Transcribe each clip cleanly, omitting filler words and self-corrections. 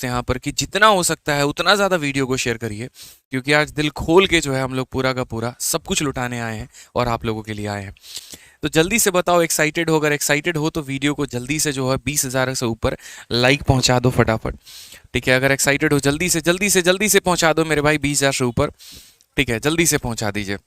Request है यहाँ पर कि जितना हो सकता है उतना ज़्यादा वीडियो को शेयर करिए, क्योंकि आज दिल खोल के जो है हम लोग पूरा का पूरा सब कुछ लुटाने आए हैं और आप लोगों के लिए आए हैं। तो जल्दी से बताओ एक्साइटेड हो, अगर एक्साइटेड हो तो वीडियो को जल्दी से जो है 20,000 से ऊपर लाइक पहुंचा दो फटाफट। ठीक है, अगर एक्साइटेड हो जल्दी से पहुंचा दो मेरे भाई 20,000 से ऊपर। ठीक है, जल्दी से पहुंचा दीजिए।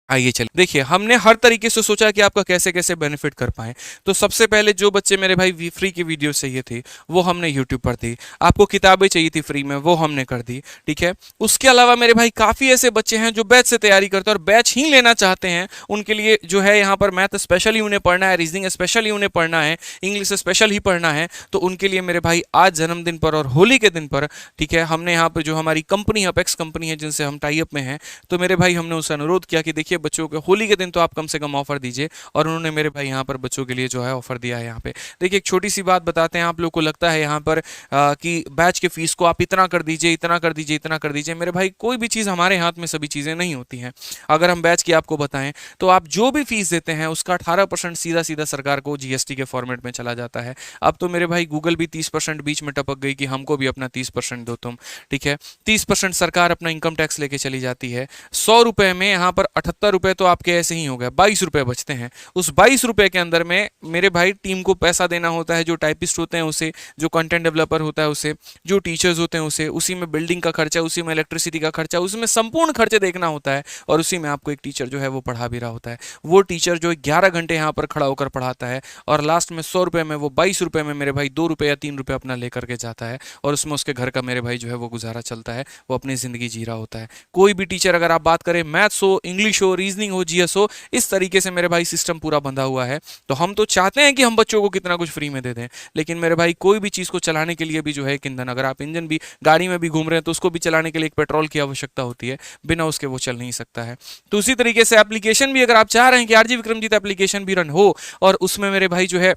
आइए चलिए, देखिए हमने हर तरीके से सोचा कि आपका कैसे कैसे बेनिफिट कर पाए। तो सबसे पहले जो बच्चे मेरे भाई फ्री की वीडियो चाहिए थी वो हमने यूट्यूब पर दी, आपको किताबें चाहिए थी फ्री में वो हमने कर दी। ठीक है, उसके अलावा मेरे भाई काफ़ी ऐसे बच्चे हैं जो बैच से तैयारी करते हैं और बैच ही लेना चाहते हैं, उनके लिए जो है यहाँ पर मैथ स्पेशली उन्हें पढ़ना है, रीजनिंग स्पेशली उन्हें पढ़ना है, इंग्लिश स्पेशल ही पढ़ना है। तो उनके लिए मेरे भाई आज जन्मदिन पर और होली के दिन पर, ठीक है, हमने यहाँ पर जो हमारी कंपनी अपेक्स कंपनी है जिनसे हम टाई अप में हैं, तो मेरे भाई हमने उनसे अनुरोध किया कि देखिए बच्चों के होली के दिन तो आप कम से कम ऑफर दीजिए, और उन्होंने मेरे भाई यहाँ पर बच्चों के लिए जो है ऑफर दिया है। यहाँ पे देखिए एक छोटी सी बात बताते हैं, आप लोग को लगता है यहाँ पर कि बैच के फीस को आप इतना कर दीजिए, इतना कर दीजिए, इतना कर दीजिए। मेरे भाई कोई भी चीज़ हमारे हाथ में सभी चीज़ें नहीं होती हैं। अगर हम बैच की आपको बताएं तो आप जो भी फीस देते हैं उसका 18% सीधा सीधा सरकार को जीएसटी के फॉर्मेट में चला जाता है। अब तो मेरे भाई गूगल भी 30% बीच में टपक गई कि हमको भी अपना 30% दो तुम। ठीक है, 30% सरकार अपना इनकम टैक्स लेके चली जाती है। 100 रुपए में यहाँ पर 78 रुपए तो आपके ऐसे ही हो गए, 22 रुपए बचते हैं। उस 22 रुपए के अंदर में मेरे भाई टीम को पैसा देना होता है, जो टाइपिस्ट होते हैं उसे, जो कंटेंट डेवलपर होता है उसे, जो टीचर्स होते हैं उसे, उसी में बिल्डिंग का खर्चा, उसी में इलेक्ट्रिसिटी का खर्चा, उसमें संपूर्ण खर्चे देखना होता है, और उसी में आपको एक टीचर जो है वो पढ़ा भी रहा होता है। वो टीचर जो 11 घंटे यहाँ पर खड़ा होकर पढ़ाता है और लास्ट में 100 रुपए में वो 22 रुपए में मेरे भाई 2 रुपए या 3 रुपए अपना लेकर के जाता है, और उसमें उसके घर का मेरे भाई जो है वो गुजारा चलता है, वो अपनी जिंदगी जी रहा होता है। कोई भी टीचर अगर आप बात करें, मैथ्स हो, इंग्लिश हो, रीजनिंग हो, जीएस हो, इस तरीके से मेरे भाई सिस्टम पूरा बंधा हुआ है। तो हम तो चाहते हैं कि हम बच्चों को कितना कुछ फ्री में दे दें, लेकिन मेरे भाई कोई भी चीज़ को चलाने के लिए भी जो है एक ईंधन, अगर आप इंजन भी गाड़ी में भी घूम रहे हैं तो उसको भी चलाने के लिए एक पेट्रोल की आवश्यकता होती है, बिना उसके वो चल नहीं सकता है। तो उसी तरीके से एप्लीकेशन भी, अगर आप चाह रहे हैं कि आरजी विक्रमजीत एप्लीकेशन भी रन हो और उसमें मेरे भाई जो है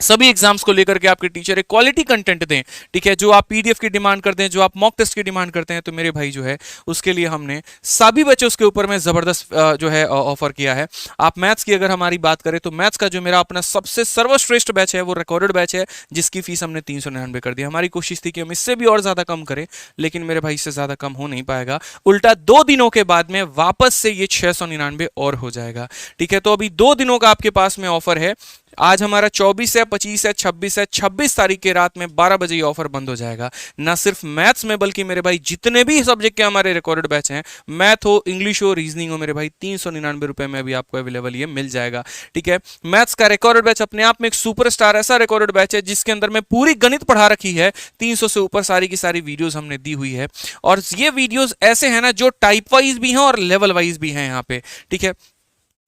सभी एग्जाम्स को लेकर के आपके टीचर एक क्वालिटी कंटेंट दें, ठीक है, जो आप पीडीएफ की डिमांड करते हैं, जो आप मॉक टेस्ट की डिमांड करते हैं, तो मेरे भाई जो है उसके लिए हमने सभी बच्चों के ऊपर में जबरदस्त जो है ऑफर किया है। आप मैथ्स की अगर हमारी बात करें तो मैथ्स का जो मेरा अपना सबसे सर्वश्रेष्ठ बैच है वो रिकॉर्डेड बैच है, जिसकी फीस हमने 399 कर दी। हमारी कोशिश थी कि हम इससे भी और ज्यादा कम करें, लेकिन मेरे भाई इससे ज्यादा कम हो नहीं पाएगा, उल्टा 2 दिनों के बाद में वापस से ये 699 और हो जाएगा। ठीक है, तो अभी 2 दिनों का आपके पास में ऑफर है। आज हमारा 24 है, 25 है, 26 है, 26 तारीख के रात में 12 बजे ये ऑफर बंद हो जाएगा। ना सिर्फ मैथ्स में बल्कि मेरे भाई जितने भी सब्जेक्ट के हमारे रिकॉर्डेड बैच हैं, मैथ हो, इंग्लिश हो, रीजनिंग हो, मेरे भाई 399 रुपए में भी आपको अवेलेबल ये मिल जाएगा। ठीक है, मैथ्स का रिकॉर्डेड बैच अपने आप में एक सुपरस्टार ऐसा रिकॉर्डेड बैच है जिसके अंदर में पूरी गणित पढ़ा रखी है, 300 से ऊपर सारी की सारी वीडियोस हमने दी हुई है, और ये वीडियोस ऐसे हैं ना जो टाइप वाइज भी हैं और लेवल वाइज भी हैं यहाँ पे। ठीक है,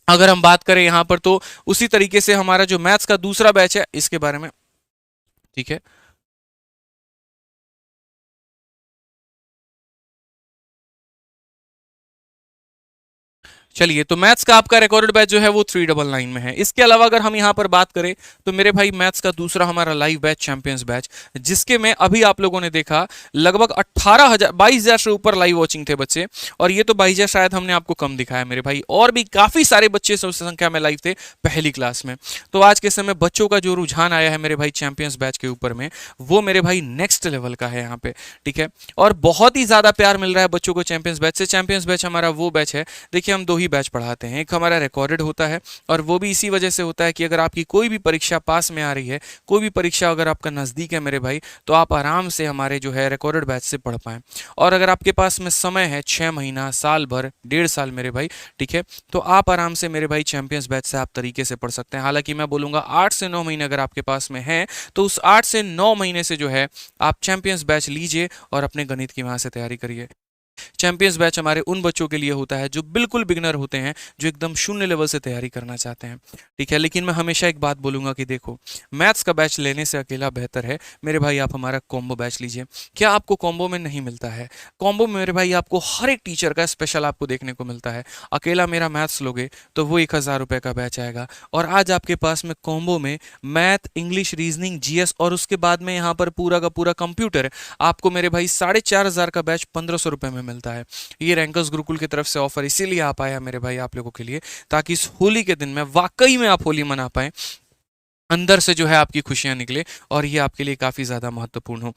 अगर हम बात करें यहां पर तो उसी तरीके से हमारा जो मैथ्स का दूसरा बैच है इसके बारे में, ठीक है, चलिए, तो मैथ्स का आपका रिकॉर्डेड बैच जो है वो 399 में है। इसके अलावा अगर हम यहां पर बात करें तो मेरे भाई मैथ्स का दूसरा हमारा लाइव बैच चैंपियंस बैच, जिसके में अभी आप लोगों ने देखा लगभग 18,000 22,000 से ऊपर लाइव वॉचिंग थे बच्चे, और ये तो 22,000 शायद हमने आपको कम दिखाया मेरे भाई, और भी काफी सारे बच्चे संख्या में लाइव थे पहली क्लास में। तो आज के समय बच्चों का जो रुझान आया है मेरे भाई चैंपियंस बैच के ऊपर में, वो मेरे भाई नेक्स्ट लेवल का है यहाँ पे। ठीक है, और बहुत ही ज्यादा प्यार मिल रहा है बच्चों को चैंपियंस बैच से। चैंपियंस बैच हमारा वो बैच है, देखिए हम 2 ही बैच पढ़ाते हैं, एक हमारा रिकॉर्डेड होता है, और वो भी इसी वजह से होता है कि अगर आपकी कोई भी परीक्षा पास में आ रही है, कोई भी परीक्षा अगर आपका नज़दीक है मेरे भाई, तो आप आराम से हमारे जो है रिकॉर्डेड बैच से पढ़ पाएं। और अगर आपके पास में समय है 6 महीना, साल भर, 1.5 साल मेरे भाई, ठीक है, तो आप आराम से मेरे भाई चैंपियंस बैच से आप तरीके से पढ़ सकते हैं। हालांकि मैं बोलूँगा 8 से 9 महीने अगर आपके पास में है तो उस 8 से 9 महीने से जो है आप चैंपियंस बैच लीजिए और अपने गणित की वहाँ से तैयारी करिए। चैंपियंस बैच हमारे उन बच्चों के लिए होता है जो बिल्कुल बिगनर होते हैं, जो एकदम शून्य लेवल से तैयारी करना चाहते हैं। ठीक है, लेकिन मैं हमेशा एक बात बोलूंगा कि देखो, मैथ्स का बैच लेने से अकेला बेहतर है मेरे भाई आप हमारा कॉम्बो बैच लीजिए। क्या आपको कॉम्बो में नहीं मिलता है? कॉम्बो में मेरे भाई आपको हर एक टीचर का स्पेशल आपको देखने को मिलता है। अकेला मेरा मैथ्स लोगे तो वो 1,000 रुपये का बैच आएगा, और आज आपके पास में कॉम्बो में मैथ, इंग्लिश, रीजनिंग, जीएस, और उसके बाद में यहाँ पर पूरा का पूरा कंप्यूटर आपको मेरे भाई 4,500 का बैच 1,500 रुपये में मिलता है। ये रैंकर्स गुरुकुल की तरफ से ऑफर इसीलिए आ पाया मेरे भाई आप लोगों के लिए, ताकि इस होली के दिन में वाकई में आप होली मना पाए, अंदर से जो है आपकी खुशियां निकले, और ये आपके लिए काफी ज्यादा महत्वपूर्ण हो।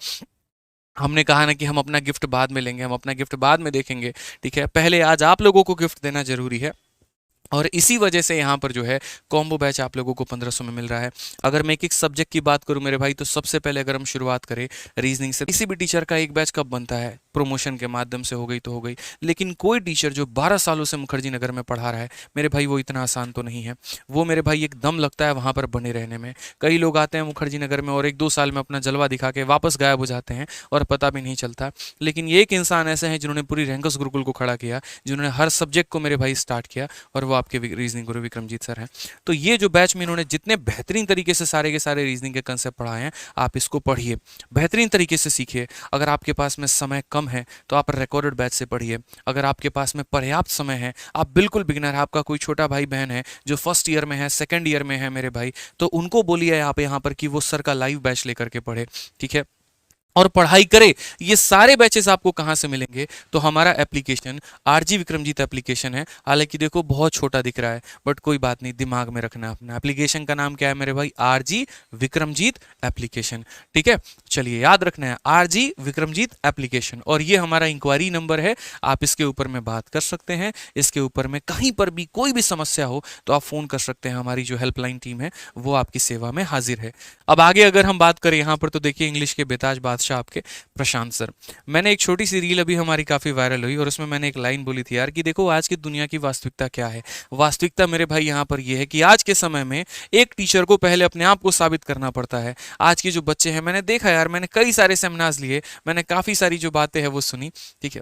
हमने कहा ना कि हम अपना गिफ्ट बाद में लेंगे, हम अपना गिफ्ट बाद में देखेंगे, ठीक है। पहले आज आप लोगों को गिफ्ट देना ज़रूरी है और इसी वजह से यहाँ पर जो है कॉम्बो बैच आप लोगों को 1500 में मिल रहा है। अगर मैं एक सब्जेक्ट की बात करूँ मेरे भाई, तो सबसे पहले अगर हम शुरुआत करें रीजनिंग से, किसी भी टीचर का एक बैच कब बनता है? प्रमोशन के माध्यम से हो गई तो हो गई, लेकिन कोई टीचर जो 12 सालों से मुखर्जी नगर में पढ़ा रहा है मेरे भाई, वो इतना आसान तो नहीं है। वो मेरे भाई एक दम लगता है वहाँ पर बने रहने में। कई लोग आते हैं मुखर्जी नगर में और 1-2 साल में अपना जलवा दिखा के वापस गायब हो जाते हैं और पता भी नहीं चलता। लेकिन ये एक इंसान ऐसे हैं जिन्होंने पूरी रैंकस गुरुकुल को खड़ा किया, जिन्होंने हर सब्जेक्ट को मेरे भाई स्टार्ट किया, और वो आपके रीजनिंग गुरु विक्रमजीत सर हैं। तो ये जो बैच में इन्होंने जितने बेहतरीन तरीके से सारे के सारे रीजनिंग के कंसेप्ट पढ़ाए हैं, आप इसको पढ़िए, बेहतरीन तरीके से सीखिए। अगर आपके पास में समय कम है तो आप रिकॉर्डेड बैच से पढ़िए। अगर आपके पास में पर्याप्त समय है, आप बिल्कुल बिगिनर है, आपका कोई छोटा भाई बहन है जो फर्स्ट ईयर में है, सेकंड ईयर में है मेरे भाई, तो उनको बोलिए आप यहाँ पर कि वो सर का लाइव बैच लेकर के पढ़े, ठीक है, और पढ़ाई करे। ये सारे बैचेस आपको कहाँ से मिलेंगे? तो हमारा एप्लीकेशन आरजी विक्रमजीत एप्लीकेशन है। हालांकि देखो बहुत छोटा दिख रहा है, बट कोई बात नहीं, दिमाग में रखना है अपना। एप्लीकेशन का नाम क्या है मेरे भाई? आरजी विक्रमजीत एप्लीकेशन, ठीक है। चलिए याद रखना है आरजी विक्रमजीत एप्लीकेशन, और ये हमारा इंक्वायरी नंबर है। आप इसके ऊपर में बात कर सकते हैं, इसके ऊपर में कहीं पर भी कोई भी समस्या हो तो आप फोन कर सकते हैं। हमारी जो हेल्पलाइन टीम है वो आपकी सेवा में हाजिर है। अब आगे अगर हम बात करें यहाँ पर, तो देखिए इंग्लिश के बेताज बादशाह आपके प्रशांत सर। मैंने एक छोटी सी रील अभी हमारी काफ़ी वायरल हुई और उसमें मैंने एक लाइन बोली थी यार कि देखो आज की दुनिया की वास्तविकता क्या है। वास्तविकता मेरे भाई यहाँ पर यह है कि आज के समय में एक टीचर को पहले अपने आप को साबित करना पड़ता है। आज के जो बच्चे हैं, मैंने देखा यार, मैंने कई सारे सेमिनार्स लिए, मैंने काफ़ी सारी जो बातें हैं वो सुनी, ठीक है,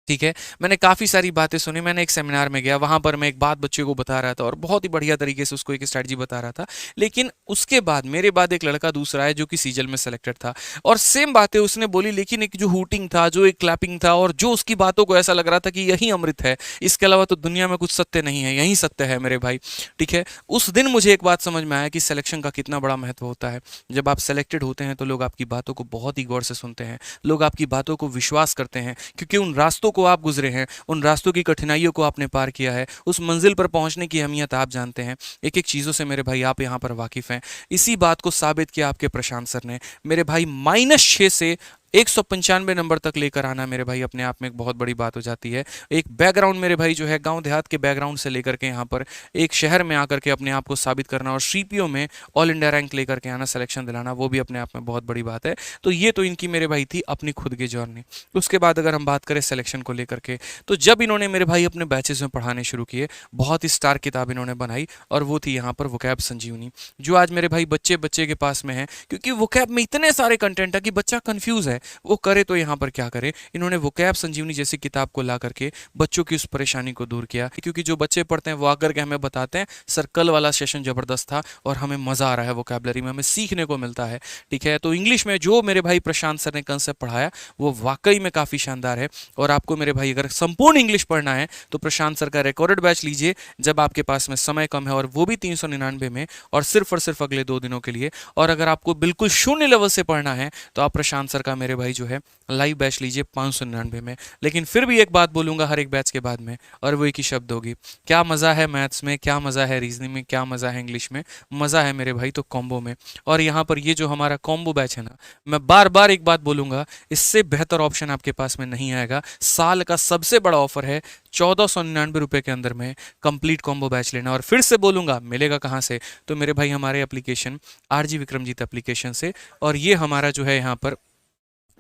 ठीक है, मैंने काफ़ी सारी बातें सुनी। मैंने एक सेमिनार में गया, वहाँ पर मैं एक बात बच्चे को बता रहा था और बहुत ही बढ़िया तरीके से उसको एक स्ट्रैटेजी बता रहा था। लेकिन उसके बाद मेरे बाद एक लड़का दूसरा है जो कि सीजल में सेलेक्टेड था, और सेम बातें उसने बोली, लेकिन एक जो हूटिंग था, जो एक क्लैपिंग था, और जो उसकी बातों को ऐसा लग रहा था कि यही अमृत है, इसके अलावा तो दुनिया में कुछ सत्य नहीं है, यही सत्य है मेरे भाई, ठीक है। उस दिन मुझे एक बात समझ में आया कि सिलेक्शन का कितना बड़ा महत्व होता है। जब आप सेलेक्टेड होते हैं तो लोग आपकी बातों को बहुत ही गौर से सुनते हैं, लोग आपकी बातों को विश्वास करते हैं, क्योंकि उन रास्तों को आप गुजरे हैं, उन रास्तों की कठिनाइयों को आपने पार किया है, उस मंजिल पर पहुंचने की अहमियत आप जानते हैं। एक एक चीज़ों से मेरे भाई आप यहाँ पर वाकिफ़ हैं। इसी बात को साबित किया आपके प्रशांत सर ने। मेरे भाई -6 से 195 नंबर तक लेकर आना मेरे भाई अपने आप में एक बहुत बड़ी बात हो जाती है। एक बैकग्राउंड मेरे भाई जो है गांव देहात के बैकग्राउंड से लेकर के यहाँ पर एक शहर में आकर के अपने आप को साबित करना और सीपीओ में ऑल इंडिया रैंक लेकर के आना, सिलेक्शन दिलाना, वो भी अपने आप में बहुत बड़ी बात है। तो ये तो इनकी मेरे भाई थी अपनी खुद की जर्नी। उसके बाद अगर हम बात करें सिलेक्शन को लेकर के, तो जब इन्होंने मेरे भाई अपने बैचेस में पढ़ाने शुरू किए, बहुत ही स्टार किताब इन्होंने बनाई, और वो थी यहाँ पर वोकैब संजीवनी, जो आज मेरे भाई बच्चे बच्चे के पास में है, क्योंकि वोकैब में इतने सारे कंटेंट है कि बच्चा कंफ्यूज है, वो करे तो यहाँ पर क्या करे। इन्होंने वोकैब संजीवनी जैसी किताब को ला करके बच्चों की उस परेशानी को दूर किया, क्योंकि जो बच्चे पढ़ते हैं वो आकर के हमें बताते हैं सर कल वाला सेशन जबरदस्त था और हमें मजा आ रहा है, वोकैबलरी में हमें सीखने को मिलता है, ठीक है। तो इंग्लिश में जो मेरे भाई प्रशांत सर ने कंसेप्ट पढ़ाया वो वाकई में काफी शानदार है। और आपको मेरे भाई अगर संपूर्ण इंग्लिश पढ़ना है तो प्रशांत सर का रिकॉर्डेड बैच लीजिए जब आपके पास में समय कम है, और वो भी 399 में, और सिर्फ अगले 2 दिनों के लिए। और अगर आपको बिल्कुल शून्य लेवल से पढ़ना है तो आप प्रशांत सर का मेरे भाई जो है लाइव बैच लीजिए 599 में। लेकिन फिर भी एक बात बोलूंगा हर एक बैच के बाद में, और वो एक ही शब्द होगी, क्या मज़ा है मैथ्स में, क्या मज़ा है रीजनिंग में, क्या मज़ा है इंग्लिश में, मज़ा है मेरे भाई तो कॉम्बो में। और यहाँ पर ये जो हमारा कॉम्बो बैच है ना, मैं बार बार एक बात बोलूंगा, इससे बेहतर ऑप्शन आपके पास में नहीं आएगा। साल का सबसे बड़ा ऑफर है 1499 रुपये के अंदर में कंप्लीट कॉम्बो बैच लेना। और फिर से बोलूंगा मिलेगा कहाँ से, तो मेरे भाई हमारे एप्लीकेशन आरजी विक्रमजीत एप्लीकेशन से। और ये हमारा जो है यहाँ पर,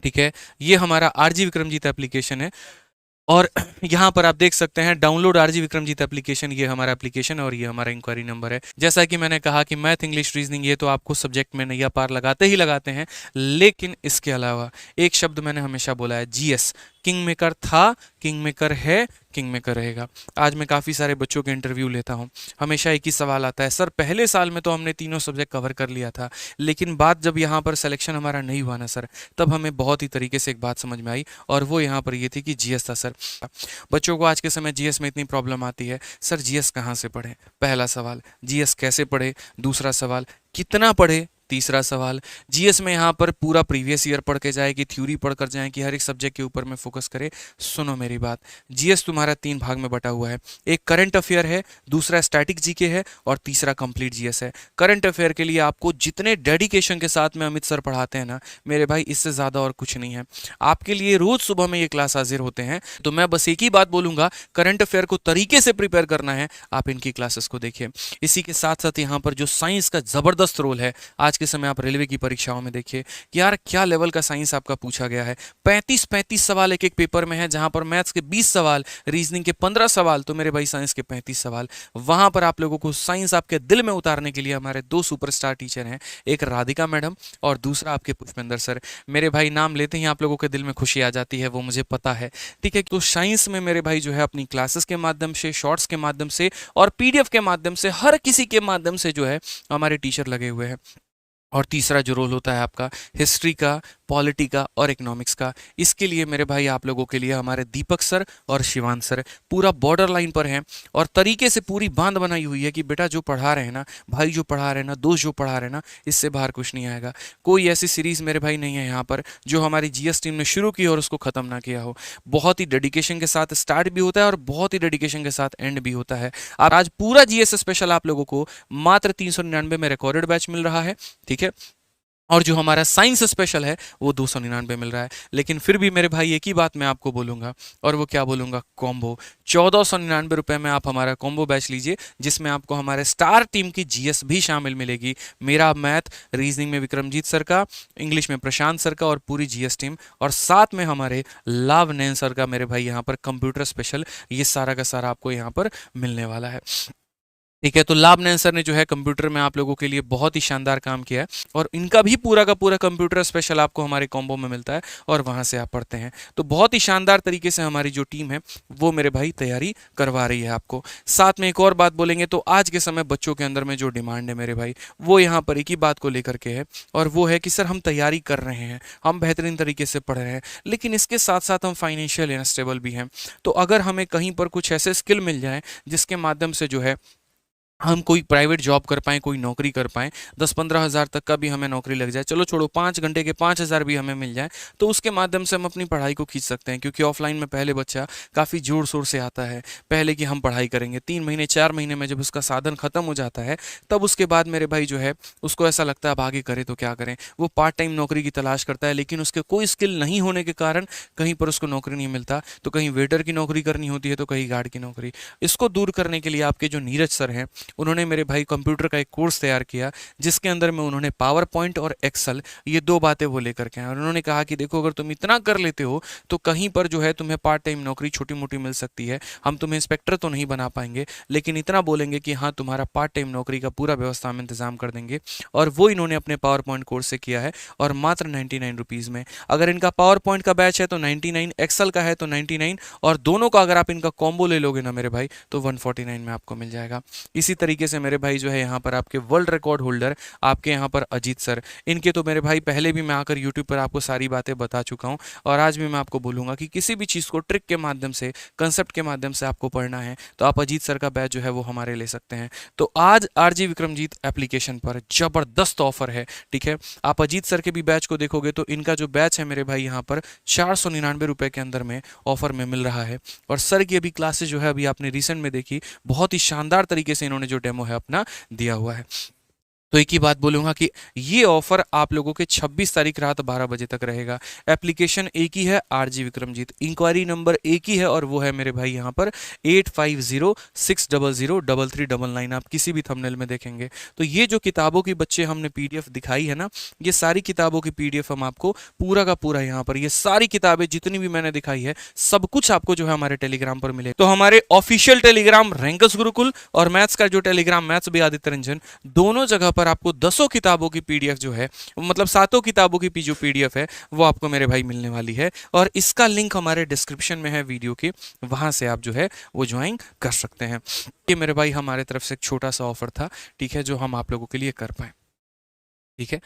ठीक है, ये हमारा आरजी विक्रमजीत एप्लीकेशन है, और यहाँ पर आप देख सकते हैं डाउनलोड आरजी विक्रमजीत एप्लीकेशन, ये हमारा एप्लीकेशन और ये हमारा इंक्वायरी नंबर है। जैसा कि मैंने कहा कि मैथ इंग्लिश रीजनिंग ये तो आपको सब्जेक्ट में नैया पार लगाते ही लगाते हैं, लेकिन इसके अलावा एक शब्द मैंने हमेशा बोला है, जीएस। किंग मेकर था, किंग मेकर है, किंग मेकर रहेगा। आज मैं काफ़ी सारे बच्चों के इंटरव्यू लेता हूँ, हमेशा एक ही सवाल आता है, सर पहले साल में तो हमने तीनों सब्जेक्ट कवर कर लिया था, लेकिन बात जब यहाँ पर सिलेक्शन हमारा नहीं हुआ ना सर, तब हमें बहुत ही तरीके से एक बात समझ में आई, और वो यहाँ पर ये थी कि जीएस था सर। बच्चों को आज के समय जीएस में इतनी प्रॉब्लम आती है, सर जीएस कहाँ से पढ़ें, पहला सवाल, जीएस कैसे पढ़े, दूसरा सवाल कितना पढ़े, तीसरा सवाल, जीएस में यहाँ पर पूरा प्रीवियस ईयर पढ़ के जाए कि थ्योरी पढ़ कर जाए कि हर एक सब्जेक्ट के ऊपर में फोकस करे। सुनो मेरी बात, जीएस तुम्हारा 3 भाग में बटा हुआ है। एक करंट अफेयर है, दूसरा स्टैटिक जीके है और तीसरा कंप्लीट जीएस है। करंट अफेयर के लिए आपको जितने डेडिकेशन के साथ में अमित सर पढ़ाते हैं ना मेरे भाई, इससे ज़्यादा और कुछ नहीं है। आपके लिए रोज सुबह में ये क्लास हाजिर होते हैं। तो मैं बस एक ही बात बोलूंगा, करंट अफेयर को तरीके से प्रिपेयर करना है, आप इनकी क्लासेस को देखिए। इसी के साथ साथ यहाँ पर जो साइंस का जबरदस्त रोल है, आज के समय आप रेलवे की परीक्षाओं में देखिए कि यार क्या लेवल का साइंस आपका पूछा गया है। 35 सवाल एक एक पेपर में है, जहां पर मैथ्स के 20 सवाल, रीजनिंग के 15 सवाल, तो मेरे भाई साइंस के 35 सवाल। वहां पर आप लोगों को साइंस आपके दिल में उतारने के लिए हमारे 2 सुपरस्टार टीचर हैं, एक राधिका मैडम और दूसरा आपके पुष्पेंद्र सर। मेरे भाई नाम लेते ही आप लोगों के दिल में खुशी आ जाती है, वो मुझे पता है, ठीक है। तो साइंस में मेरे भाई जो है अपनी क्लासेस के माध्यम से, शॉर्ट्स के माध्यम से और पीडीएफ के माध्यम से, हर किसी के माध्यम से जो है हमारे टीचर लगे हुए हैं। और तीसरा जो रोल होता है आपका हिस्ट्री का, पॉलिटी का और इकोनॉमिक्स का, इसके लिए मेरे भाई आप लोगों के लिए हमारे दीपक सर और शिवान सर पूरा बॉर्डर लाइन पर हैं और तरीके से पूरी बांध बनाई हुई है कि बेटा जो पढ़ा रहे हैं ना, भाई जो पढ़ा रहे हैं ना, दोस्त जो पढ़ा रहे हैं ना, इससे बाहर कुछ नहीं आएगा। कोई ऐसी सीरीज मेरे भाई नहीं है यहाँ पर जो हमारी जीएस टीम ने शुरू की और उसको खत्म ना किया हो। बहुत ही डेडिकेशन के साथ स्टार्ट भी होता है और बहुत ही डेडिकेशन के साथ एंड भी होता है। और आज पूरा जीएस स्पेशल आप लोगों को मात्र 399 में रिकॉर्डेड बैच मिल रहा है, ठीक है। और जो हमारा साइंस स्पेशल है वो 299 मिल रहा है। लेकिन फिर भी मेरे भाई एक ही बात मैं आपको बोलूंगा, और वो क्या बोलूंगा, कॉम्बो 1499 रुपए में आप हमारा कॉम्बो बैच लीजिए, जिसमें आपको हमारे स्टार टीम की जीएस भी शामिल मिलेगी। मेरा मैथ, रीजनिंग में विक्रमजीत सर का, इंग्लिश में प्रशांत सर का और पूरी जीएस टीम, और साथ में हमारे लाव नैन सर का मेरे भाई यहाँ पर कंप्यूटर स्पेशल, ये सारा का सारा आपको यहाँ पर मिलने वाला है, ठीक है। तो लाभ नैन सर ने जो है कंप्यूटर में आप लोगों के लिए बहुत ही शानदार काम किया है और इनका भी पूरा का पूरा कंप्यूटर स्पेशल आपको हमारे कॉम्बो में मिलता है और वहां से आप पढ़ते हैं। तो बहुत ही शानदार तरीके से हमारी जो टीम है वो मेरे भाई तैयारी करवा रही है आपको। साथ में एक और बात बोलेंगे तो आज के समय बच्चों के अंदर में जो डिमांड है मेरे भाई, वो यहाँ पर एक ही बात को लेकर के है, और वो है कि सर हम तैयारी कर रहे हैं, हम बेहतरीन तरीके से पढ़ रहे हैं, लेकिन इसके साथ साथ हम फाइनेंशियल अनस्टेबल भी हैं। तो अगर हमें कहीं पर कुछ ऐसे स्किल मिल जाए जिसके माध्यम से जो है हम कोई प्राइवेट जॉब कर पाएँ, कोई नौकरी कर पाएँ, 10-15 हज़ार तक का भी हमें नौकरी लग जाए, चलो छोड़ो 5 घंटे के 5,000 भी हमें मिल जाए, तो उसके माध्यम से हम अपनी पढ़ाई को खींच सकते हैं। क्योंकि ऑफलाइन में पहले बच्चा काफ़ी ज़ोर शोर से आता है, पहले कि हम पढ़ाई करेंगे, 3 महीने 4 महीने में जब उसका साधन खत्म हो जाता है, तब उसके बाद मेरे भाई जो है उसको ऐसा लगता है अब आगे करें तो क्या करें। वो पार्ट टाइम नौकरी की तलाश करता है, लेकिन उसके कोई स्किल नहीं होने के कारण कहीं पर उसको नौकरी नहीं मिलता, तो कहीं वेटर की नौकरी करनी होती है तो कहीं गार्ड की नौकरी। इसको दूर करने के लिए आपके जो नीरज सर हैं, उन्होंने मेरे भाई कंप्यूटर का एक कोर्स तैयार किया, जिसके अंदर में उन्होंने पावर पॉइंट और एक्सेल, ये 2 बातें वो लेकर के आए और उन्होंने कहा कि देखो अगर तुम इतना कर लेते हो तो कहीं पर जो है तुम्हें पार्ट टाइम नौकरी छोटी मोटी मिल सकती है। हम तुम्हें इंस्पेक्टर तो नहीं बना पाएंगे, लेकिन इतना बोलेंगे कि हाँ तुम्हारा पार्ट टाइम नौकरी का पूरा व्यवस्था हम इंतजाम कर देंगे। और वो इन्होंने अपने पावर पॉइंट कोर्स से किया है और मात्र 99 रुपीज़ में। अगर इनका पावर पॉइंट का बैच है तो 99, एक्सेल का है तो 99, और दोनों का अगर आप इनका कॉम्बो ले लोगे ना मेरे भाई तो 149 में आपको मिल जाएगा। इसी तरीके से मेरे भाई जो है यहाँ पर आपके वर्ल्ड रिकॉर्ड होल्डर आपके यहाँ पर अजीत सर, इनके तो मेरे भाई पहले भी मैं आकर यूट्यूब पर आपको सारी बातें बता चुका हूँ, और आज भी मैं आपको बोलूँगा कि किसी भी चीज़ को ट्रिक के माध्यम से, कंसेप्ट के माध्यम से आपको पढ़ना है तो आप अजीत सर का बैच जो है वो हमारे ले सकते हैं। तो आज आरजी विक्रमजीत एप्लीकेशन पर जबरदस्त ऑफर है, ठीक है। आप अजीत सर के भी बैच को देखोगे तो इनका जो बैच है मेरे भाई यहाँ पर 499 रुपये के अंदर में ऑफर में मिल रहा है। और सर की अभी क्लासेस जो है अभी आपने रिसेंट में देखी, बहुत ही शानदार तरीके से इन्होंने जो डेमो है अपना दिया हुआ है। तो एक ही बात बोलूँगा कि ये ऑफर आप लोगों के 26 तारीख रात 12 बजे तक रहेगा। एप्लीकेशन एक ही है, आरजी विक्रमजीत, इंक्वायरी नंबर एक ही है, और वो है मेरे भाई यहाँ पर 8506003399। आप किसी भी थंबनेल में देखेंगे तो ये जो किताबों की बच्चे हमने पीडीएफ दिखाई है ना, ये सारी किताबों की पीडीएफ हम आपको पूरा का पूरा यहाँ पर, ये सारी किताबें जितनी भी मैंने दिखाई है सब कुछ आपको जो है हमारे टेलीग्राम पर मिले। तो हमारे ऑफिशियल टेलीग्राम रैंकस गुरुकुल और मैथ्स का जो टेलीग्राम मैथ्स भी आदित्य रंजन, दोनों जगह पर आपको 10 किताबों की पीडीएफ जो है, मतलब 7 किताबों की जो पीडीएफ है वो आपको मेरे भाई मिलने वाली है, और इसका लिंक हमारे डिस्क्रिप्शन में है वीडियो के, वहां से आप जो है वो ज्वाइन कर सकते हैं। ये मेरे भाई हमारे तरफ से एक छोटा सा ऑफर था, ठीक है, जो हम आप लोगों के लिए कर पाए, ठीक है।